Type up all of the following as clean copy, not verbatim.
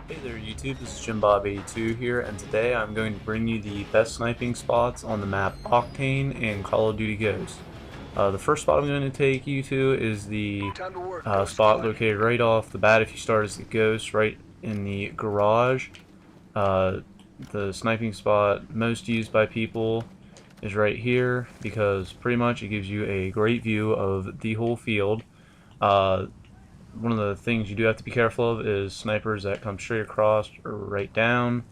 Hey there YouTube, this is JimBob82 here, and today I'm going to bring you the best sniping spots on the map Octane and Call of Duty Ghosts. The first spot I'm going to take you to is the Time to work, Ghost spot Squad. located right off the bat if you start as the Ghost, right in the garage. Uh, the sniping spot most used by people is right here because pretty much it gives you a great view of the whole field. Uh, One of the things you do have to be careful of is snipers that come straight across or right down,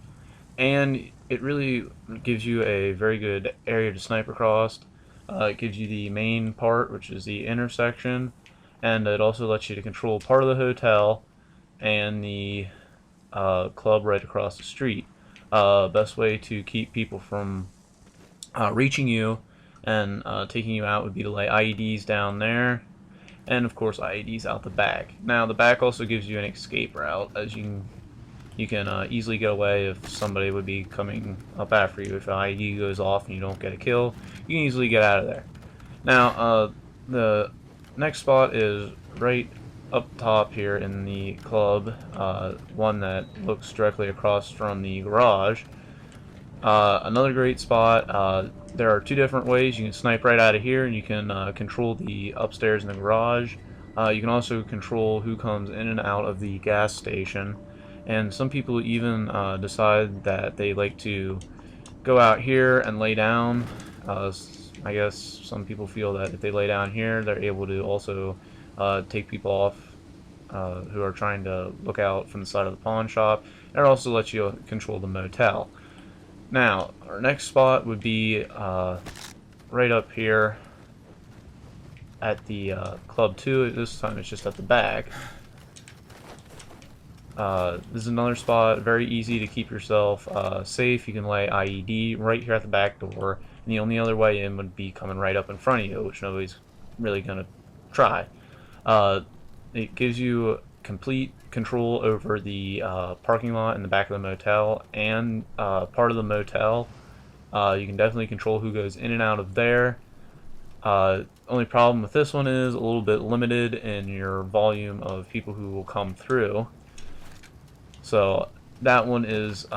and it really gives you a very good area to snipe across. It gives you the main part, which is the intersection, and it also lets you to control part of the hotel and the club right across the street. Best way to keep people from reaching you and taking you out would be to lay IEDs down there, and of course IEDs out the back. Now the back also gives you an escape route, as you can easily get away if somebody would be coming up after you. If an IED goes off and you don't get a kill, you can easily get out of there. Now the next spot is right up top here in the club, one that looks directly across from the garage. Another great spot, there are two different ways. You can snipe right out of here, and you can control the upstairs in the garage. You can also control who comes in and out of the gas station. And some people even decide that they like to go out here and lay down. I guess some people feel that if they lay down here, they're able to also take people off who are trying to look out from the side of the pawn shop. And it also lets you control the motel. Now, our next spot would be right up here at the Club 2. This time it's just at the back. This is another spot, very easy to keep yourself safe. You can lay IED right here at the back door, and the only other way in would be coming right up in front of you, which nobody's really going to try. Uh, it gives you complete control over the parking lot in the back of the motel and part of the motel. You can definitely control who goes in and out of there. Only problem with this one is a little bit limited in your volume of people who will come through. So that one is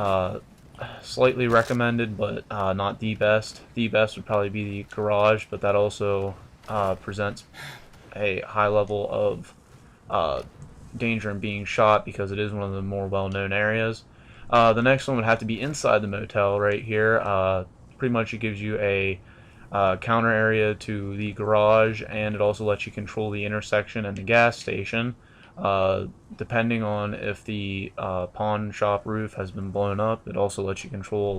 slightly recommended, but not the best. The best would probably be the garage, but that also presents a high level of uh, danger in being shot because it is one of the more well-known areas. The next one would have to be inside the motel right here. Pretty much it gives you a counter area to the garage, and it also lets you control the intersection and the gas station. Depending on if the pawn shop roof has been blown up, it also lets you control a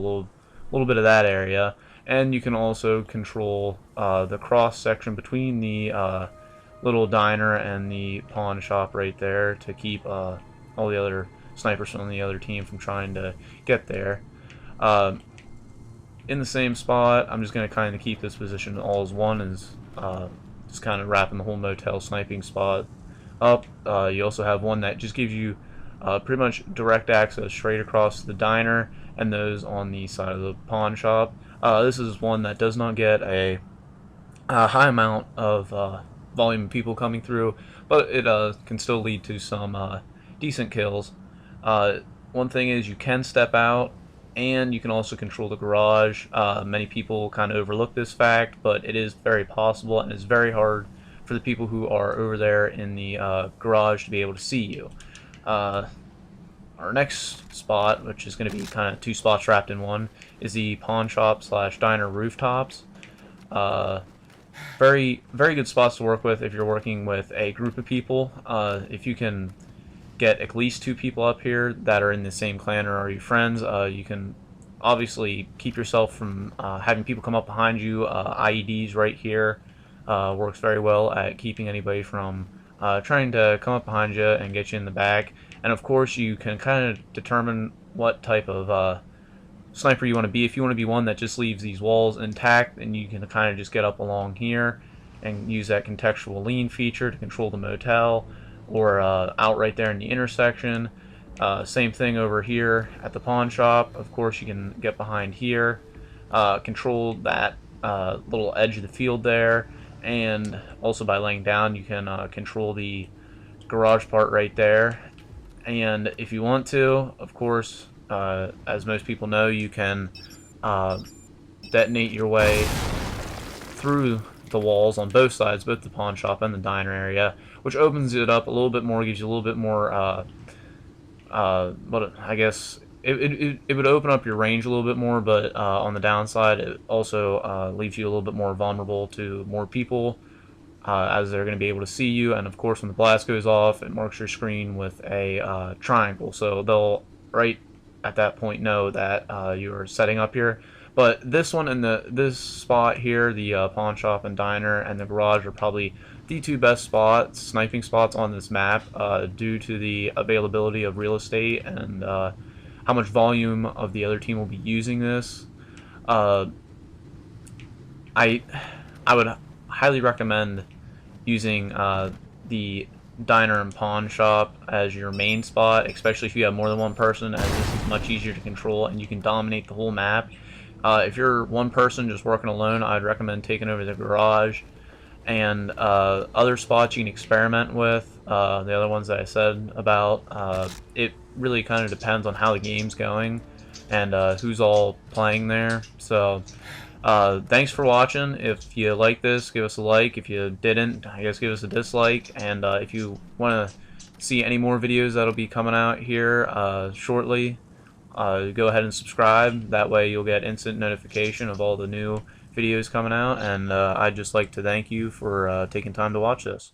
little bit of that area, and you can also control the cross section between the little diner and the pawn shop right there to keep all the other snipers from the other team from trying to get there. Uh, in the same spot, I'm just going to kind of keep this position all as one, as just kind of wrapping the whole motel sniping spot up. You also have one that just gives you pretty much direct access straight across the diner and those on the side of the pawn shop. This is one that does not get a high amount of volume of people coming through, but it can still lead to some decent kills. One thing is you can step out, and you can also control the garage. Many people kind of overlook this fact, but it is very possible, and it's very hard for the people who are over there in the garage to be able to see you. Uh, our next spot, which is going to be kind of two spots wrapped in one, is the pawn shop slash diner rooftops. Uh, very good spots to work with if you're working with a group of people. If you can get at least two people up here that are in the same clan or are you friends, you can obviously keep yourself from having people come up behind you. IEDs right here works very well at keeping anybody from trying to come up behind you and get you in the back. And of course, you can kind of determine what type of sniper you want to be. If you want to be one that just leaves these walls intact, then you can kind of just get up along here and use that contextual lean feature to control the motel, or out right there in the intersection. Same thing over here at the pawn shop. Of course, you can get behind here, control that little edge of the field there, and also by laying down, you can control the garage part right there. And if you want to, of course, as most people know, you can uh, detonate your way through the walls on both sides, both the pawn shop and the diner area, which opens it up a little bit more, gives you a little bit more, what I guess it would open up your range a little bit more, but on the downside, it also leaves you a little bit more vulnerable to more people, as they're going to be able to see you. And of course, when the blast goes off, it marks your screen with a triangle, so they'll right at that point know that you are setting up here. But this one and this spot here, the pawn shop and diner and the garage, are probably the two best spots, sniping spots on this map, due to the availability of real estate and how much volume of the other team will be using this. Uh, I I would highly recommend using the diner and pawn shop as your main spot, especially if you have more than one person, as this is much easier to control and you can dominate the whole map. If you're one person just working alone, I'd recommend taking over the garage and other spots you can experiment with. The other ones that I said about, it really kind of depends on how the game's going and who's all playing there. So thanks for watching. If you like this, give us a like. If you didn't, I guess give us a dislike. And if you want to see any more videos that'll be coming out here shortly, go ahead and subscribe. That way you'll get instant notification of all the new videos coming out. And I'd just like to thank you for taking time to watch this.